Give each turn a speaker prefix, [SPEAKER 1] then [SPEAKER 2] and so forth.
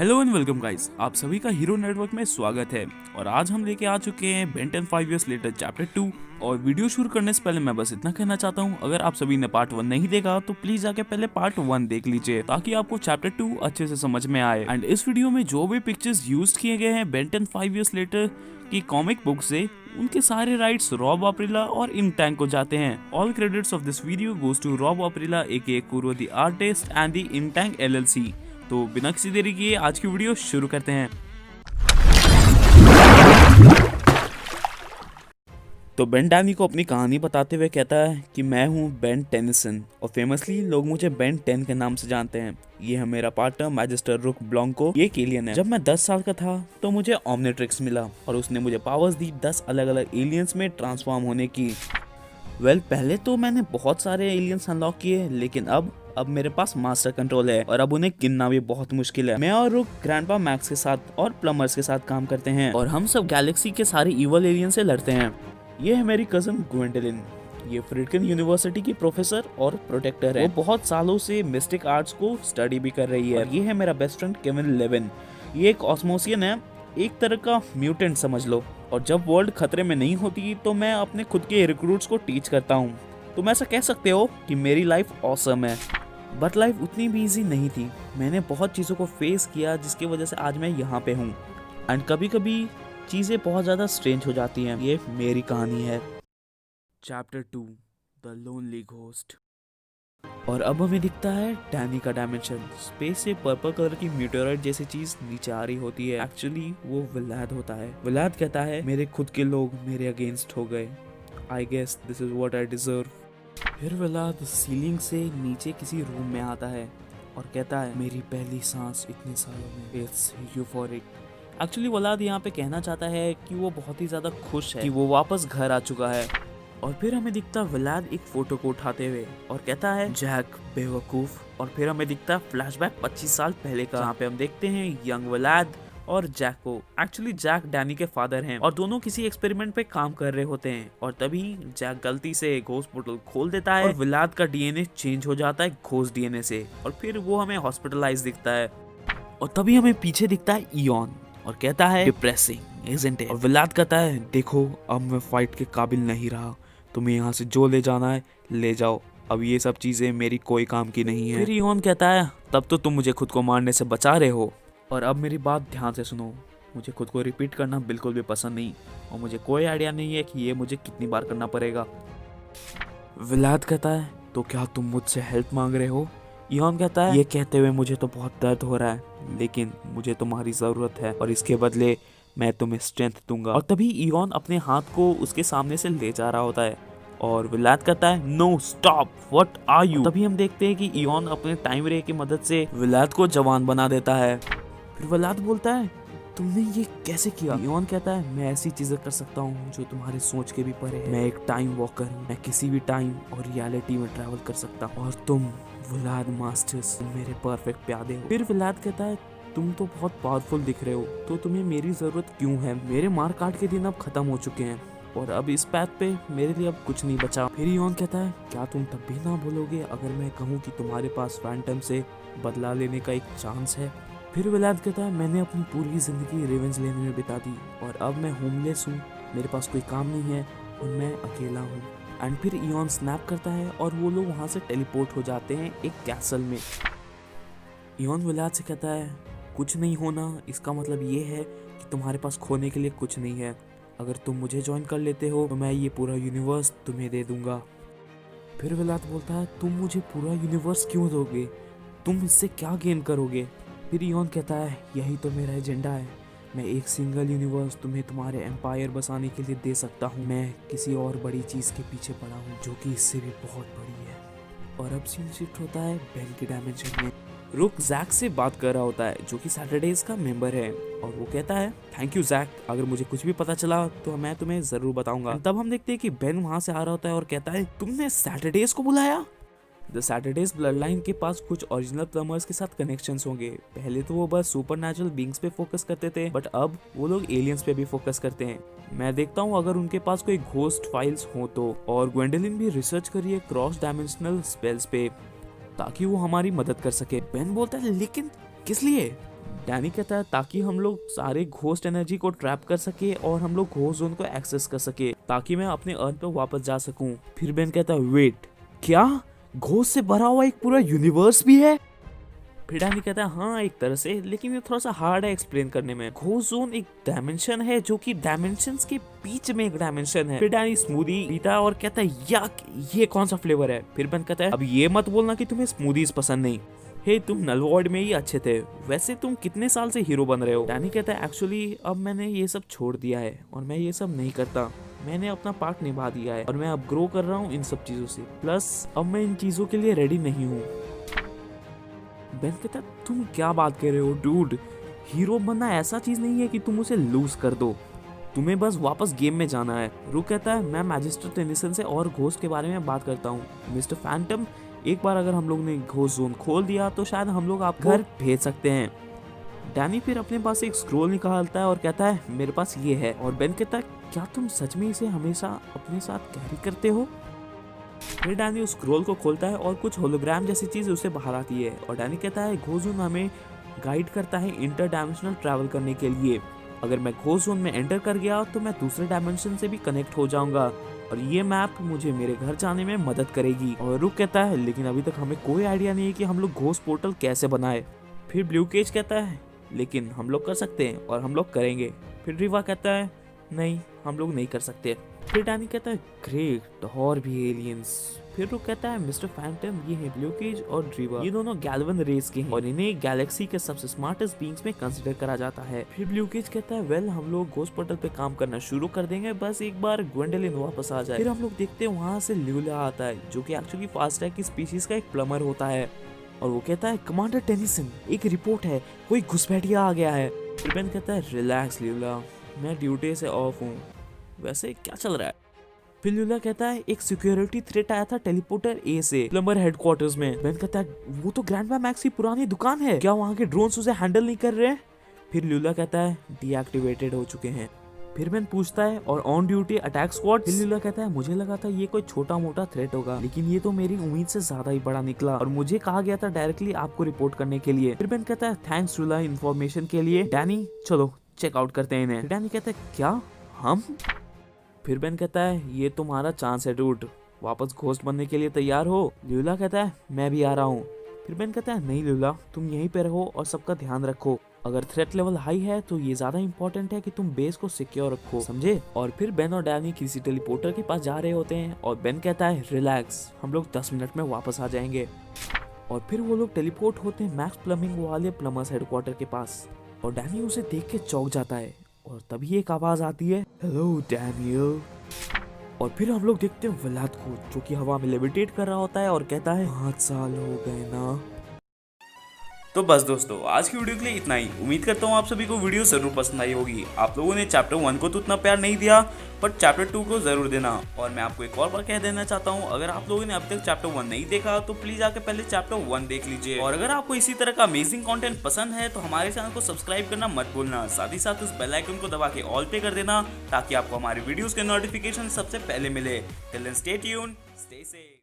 [SPEAKER 1] Hello and welcome guys, आप सभी का हीरो नेटवर्क में स्वागत है। और आज हम लेके आ चुके हैं बेन 10 5 इयर्स लेटर चैप्टर 2। और वीडियो शुरू करने से पहले मैं बस इतना कहना चाहता हूँ, अगर आप सभी ने पार्ट 1 नहीं देखा तो प्लीज जाके पहले पार्ट 1 देख लीजिए ताकि आपको चैप्टर 2 अच्छे से समझ में आए। एंड इस वीडियो में जो भी पिक्चर्स यूज किए गए हैं बेन 10 5 इयर्स लेटर की कॉमिक बुक से, उनके सारे राइट्स रॉब अप्रिला और इंक टैंक को जाते हैं। All credits of this video goes to Rob Aprilla aka Kuro the artist and the Ink Tank LLC। तो बिना किसी देरी किए आज की वीडियो शुरू करते हैं। तो बेन डैनी को अपनी कहानी बताते हुए कहता है कि मैं हूँ बेन टेनिसन और फेमसली लोग मुझे बेन 10 के नाम से जानते हैं। ये है मेरा पार्टनर मैजिस्टर रुक ब्लॉन्को, ये एलियन है। जब मैं 10 साल का था तो मुझे ओमनिट्रिक्स मिला और उसने मुझे पावर्स दी 10 अलग अलग एलियंस में ट्रांसफॉर्म होने की। पहले तो मैंने बहुत सारे एलियंस अनलॉक किए, लेकिन अब मेरे पास मास्टर कंट्रोल है और अब उन्हें गिनना भी बहुत मुश्किल है। मैं और रुक ग्रैंडपा मैक्स के साथ और प्लमर्स के साथ काम करते हैं और हम सब गैलेक्सी के सारे इवल एलियन से लड़ते हैं। ये है मेरी कजन ग्वेंडलिन, ये फ्रिडकिन यूनिवर्सिटी की प्रोफेसर और प्रोटेक्टर है। वो बहुत सालों से मिस्टिक आर्ट्स को स्टडी भी कर रही है। और ये है मेरा बेस्ट फ्रेंड केविन लेविन, ये एक ऑस्मोसियन है, एक तरह का म्यूटेंट समझ लो। और जब वर्ल्ड खतरे में नहीं होती तो मैं अपने खुद के रिक्रूट्स को टीच करता हूँ। तुम ऐसा कह सकते हो कि मेरी लाइफ ऑसम है, बट लाइफ उतनी भी इजी नहीं थी। मैंने बहुत चीज़ों को फेस किया जिसकी वजह से आज मैं यहाँ पे हूँ। एंड कभी कभी चीज़ें बहुत ज़्यादा स्ट्रेंज हो जाती हैं। ये मेरी कहानी है। Chapter 2 the lonely ghost. और अब हमें दिखता है डैनी का डायमेंशन। स्पेस से पर्पल कलर की मीटेओराइट जैसी चीज नीचे आ रही होती है। एक्चुअली वो विलाद होता है। विलाद कहता है मेरे खुद के लोग मेरे अगेंस्ट हो गए, I guess this is what I deserve. फिर विलाद सीलिंग से नीचे किसी रूम में आता है और कहता है मेरी पहली सांस इतने सालों में, इट्स यूफोरिक। एक्चुअली विलाद यहाँ पे कहना चाहता है कि वो बहुत ही ज्यादा खुश है कि वो वापस घर आ चुका है। और फिर हमें दिखता विलाद एक फोटो को उठाते हुए और कहता है जैक बेवकूफ। और फिर हमें दिखता फ्लैशबैक 25 साल पहले का, जहाँ पे हम देखते हैं यंग विलाद और जैक को। एक्चुअली जैक डैनी के फादर हैं और दोनों किसी एक्सपेरिमेंट पे काम कर रहे होते हैं। और तभी जैक गलती से घोस्ट पोर्टल खोल देता है और विलाद का DNA चेंज हो जाता है घोस्ट DNA से। और फिर वो हमें हॉस्पिटलाइज दिखता है। और तभी हमें पीछे दिखता है इयॉन और कहता है डिप्रेसिंग इजंट इट। और विलाद कहता है देखो अब मैं फाइट के काबिल नहीं रहा, तुम्हें यहाँ से जो ले जाना है ले जाओ, अब ये सब चीजें मेरी कोई काम की नहीं है। फिर इयॉन कहता है तब तो तुम मुझे खुद को मारने से बचा रहे हो। और अब मेरी बात ध्यान से सुनो, मुझे खुद को रिपीट करना बिल्कुल भी पसंद नहीं और मुझे कोई आइडिया नहीं है कि ये मुझे कितनी बार करना पड़ेगा। विलाद कहता है तो क्या तुम मुझसे हेल्प मांग रहे हो? इयॉन कहता है ये कहते हुए मुझे तो बहुत दर्द हो रहा है, लेकिन मुझे तुम्हारी जरूरत है और इसके बदले मैं तुम्हें स्ट्रेंथ दूंगा। और तभी इयॉन अपने हाथ को उसके सामने से ले जा रहा होता है और विलाद कहता है no stop, what are you. तभी हम देखते हैं कि इयॉन अपने टाइम रे की मदद से विलाद को जवान बना देता है। फिर विलाद बोलता है तुमने ये कैसे किया? इयॉन कहता है मैं ऐसी चीजें कर सकता हूँ जो तुम्हारे सोच के भी परे है। मैं एक टाइम वॉकर हूँ, मैं किसी भी टाइम और रियलिटी में ट्रैवल कर सकता हूँ। और तुम विलाद मास्टर्स मेरे परफेक्ट प्यादे हो। फिर विलाद कहता है तुम तो बहुत पावरफुल दिख रहे हो, तो तुम्हें मेरी जरूरत क्यों है? मेरे मार काट के दिन अब खत्म हो चुके हैं और अब इस पैथ पे मेरे लिए अब कुछ नहीं बचा। फिर इयॉन कहता है क्या तुम तब भी ना भूलोगे अगर मैं कहूँ कि तुम्हारे पास फैंटम से बदला लेने का एक चांस है? फिर विलाद कहता है मैंने अपनी पूरी जिंदगी रिवेंज लेने में बिता दी और अब मैं होमलेस हूँ, मेरे पास कोई काम नहीं है और मैं अकेला हूँ। एंड फिर इयॉन स्नैप करता है और वो लोग वहाँ से टेलीपोर्ट हो जाते हैं एक कैसल में। इयॉन विलाद से कहता है कुछ नहीं होना, इसका मतलब ये है कि तुम्हारे पास खोने के लिए कुछ नहीं है। अगर तुम मुझे ज्वाइन कर लेते हो तो मैं ये पूरा यूनिवर्स तुम्हें दे दूंगा। फिर विलाद बोलता है तुम मुझे पूरा यूनिवर्स क्यों दोगे? तुम इससे क्या गेन करोगे? फिर इयॉन कहता है यही तो मेरा एजेंडा है, मैं एक सिंगल यूनिवर्स तुम्हें तुम्हारे एम्पायर बसाने के लिए दे सकता हूँ। मैं किसी और बड़ी चीज के पीछे पड़ा हूँ जो कि इससे भी बहुत बड़ी है। और अब सीन शिफ्ट होता है बेन के डायमेंशन में। रुक जैक से बात कर रहा होता है जो कि सैटरडेज का मेंबर है और वो कहता है थैंक यू जैक, अगर मुझे कुछ भी पता चला तो मैं तुम्हें जरूर बताऊंगा। तब हम देखते हैं कि बेन वहां से आ रहा होता है और कहता है तुमने सैटरडेज को बुलाया? द सैटरडेज ब्लड लाइन के पास कुछ ओरिजिनल प्लमर्स के साथ कनेक्शंस होंगे। पहले तो वो बस सुपरनैचुरल बीइंग्स पे फोकस करते थे, बट अब वो लोग एलियंस पे भी फोकस करते हैं। मैं देखता हूँ अगर उनके पास कोई घोस्ट फाइल्स हो तो। और ग्वेंडलिन भी रिसर्च करी है क्रॉस डायमेंशनल स्पेल्स पे ताकि वो हमारी मदद कर सके। बेन बोलता है लेकिन किस लिए? डैनी कहता है ताकि हम लोग सारे घोस्ट एनर्जी को ट्रैप कर सके और हम लोग घोस्ट जोन को एक्सेस कर सके ताकि मैं अपने अर्थ पे वापस जा सकूं। फिर बेन कहता है वेट, क्या घोस्ट से भरा हुआ एक पूरा यूनिवर्स भी है? फिर डैनी कहता है हाँ एक तरह से, लेकिन ये थोड़ा सा हार्ड है एक्सप्लेन करने में। घोस्ट जोन एक डायमेंशन है जो कि डायमेंशंस के बीच में एक डायमेंशन है। फिर डैनी स्मूदी पीता है और कहता है याक, ये कौन सा फ्लेवर है? फिर बेन कहता है अब ये मत बोलना कि तुम्हें स्मूदीज पसंद नहीं। हे तुम नलवॉर्ड में ही अच्छे थे, वैसे तुम कितने साल से हीरो बन रहे हो? डैनी कहता है एक्चुअली अब मैंने ये सब छोड़ दिया है और मैं ये सब नहीं करता। मैंने अपना पार्ट निभा दिया है और मैं अब ग्रो कर रहा हूँ इन सब चीजों से। प्लस अब मैं इन चीजों के लिए रेडी नहीं हूँ। बेन कहता है तुम क्या बात कर रहे हो डूड? हीरो बनना ऐसा चीज नहीं है कि तुम उसे लूज कर दो, तुम्हें बस वापस गेम में जाना है। रुक कहता है मैं मैजिस्टर टेनिसन से और घोस्ट के बारे में बात करता हूँ। मिस्टर फैंटम, एक बार अगर हम लोग ने घोस्ट जोन खोल दिया तो शायद हम लोग आपको घर भेज सकते हैं। डैनी फिर अपने पास एक स्क्रोल निकालता है और कहता है मेरे पास ये है। और बेन कहता है क्या तुम सच में इसे हमेशा अपने साथ कैरी करते हो? फिर डैनी उस स्क्रोल को खोलता है और कुछ होलोग्राम जैसी चीज उससे बाहर आती है और डैनी कहता है घोस्ट जोन हमें गाइड करता है इंटर डायमेंशनल ट्रैवल करने के लिए। अगर मैं घोस्ट जोन में एंटर कर गया तो मैं दूसरे डायमेंशन से भी कनेक्ट हो जाऊंगा और ये मैप मुझे मेरे घर जाने में मदद करेगी। और रुक कहता है लेकिन अभी तक हमें कोई आइडिया नहीं है कि हम लोग घोस्ट पोर्टल कैसे बनाए। फिर ब्लू केज कहता है लेकिन हम लोग कर सकते हैं और हम लोग करेंगे। फिर रिवा कहता है नहीं हम लोग नहीं कर सकते। फिर डैनी कहता है ग्रेट, और भी एलियंस। फिर रुक कहता है मिस्टर फैंटम ये है ब्लू केज और ड्रीवा, ये दोनों गैल्वन रेस के हैं और इन्हें गैलेक्सी के सबसे स्मार्टेस्ट बीइंग्स में कंसीडर करा जाता है। फिर ब्लू केज कहता है वेल हम लोग घोस्ट पोर्टल पे काम करना शुरू कर देंगे, बस एक बार ग्वेंडोलिन वापस आ जाए। फिर हम लोग देखते हैं वहाँ से ल्यूला आता है जो कि एक्चुअली फास्ट ट्रैक की स्पीशीज का एक प्लमर होता है और वो कहता है कमांडर टेनिसन एक रिपोर्ट है, कोई घुसपैठिया आ गया है। फिर बेन कहता है रिलैक्स ल्यूला, मैं ड्यूटी से ऑफ हूँ, वैसे क्या चल रहा है? फिर ल्यूला कहता है एक सिक्योरिटी थ्रेट आया था टेलीपोर्टर ए से प्लम्बर हेडक्वार्टर्स में। बेन कहता है वो तो ग्रैंडपा मैक्स की पुरानी दुकान है, क्या वहाँ के ड्रोन्स उसे हैंडल नहीं कर रहे? फिर ल्यूला कहता है डीएक्टिवेटेड हो चुके हैं। फिर बेन पूछता है और ऑन ड्यूटी अटैक स्क्वाड? फिर ल्यूला कहता है मुझे लगा था ये कोई छोटा मोटा थ्रेट होगा, लेकिन ये तो मेरी उम्मीद से ज्यादा ही बड़ा निकला और मुझे कहा गया था डायरेक्टली आपको रिपोर्ट करने के लिए। फिर बेन कहता है थैंक्स ल्यूला इन्फॉर्मेशन के लिए। डैनी चलो चेकआउट करते हैं इन्हें। डैनी कहता है क्या हम? फिर बेन कहता है ये तुम्हारा चांस है डूड, वापस घोस्ट बनने के लिए तैयार हो? ल्यूला कहता है मैं भी आ रहा हूँ। फिर बेन कहता है नहीं ल्यूला तुम यहीं पे रहो और सबका ध्यान रखो, अगर थ्रेट लेवल हाई है तो ये ज्यादा इंपॉर्टेंट है कि तुम बेस को सिक्योर रखो, समझे? और फिर बेन और डैनी किसी टेलीपोर्टर के पास जा रहे होते हैं और बेन कहता है रिलैक्स हम लोग 10 मिनट में वापस आ जाएंगे। और फिर वो लोग टेलीपोर्ट होते हैं मैक्स प्लम्बिंग वाले प्लम्बर्स हेडक्वार्टर के पास और डैनी उसे देख के चौंक जाता है और तभी एक आवाज आती है हेलो डैनियल। और फिर हम लोग देखते हैं व्लाद को जो कि हवा में लेविटेट कर रहा होता है और कहता है 5 साल हो गए ना।
[SPEAKER 2] तो बस दोस्तों आज की वीडियो के लिए इतना ही। उम्मीद करता हूँ आप सभी को वीडियो जरूर पसंद आई होगी। आप लोगों ने चैप्टर 1 को तो उतना प्यार नहीं दिया बट चैप्टर 2 को जरूर देना। और मैं आपको एक और बार कह देना चाहता हूँ अगर आप लोगों ने अब तक चैप्टर 1 नहीं देखा तो प्लीज आके पहले चैप्टर 1 देख लीजिए। और अगर आपको इसी तरह का अमेजिंग कंटेंट पसंद है तो हमारे चैनल को सब्सक्राइब करना मत भूलना, साथ ही साथ उस बेल आइकन को दबा के ऑल पे कर देना ताकि आपको हमारी वीडियोस के नोटिफिकेशन सबसे पहले मिले। Till then stay tuned, stay safe.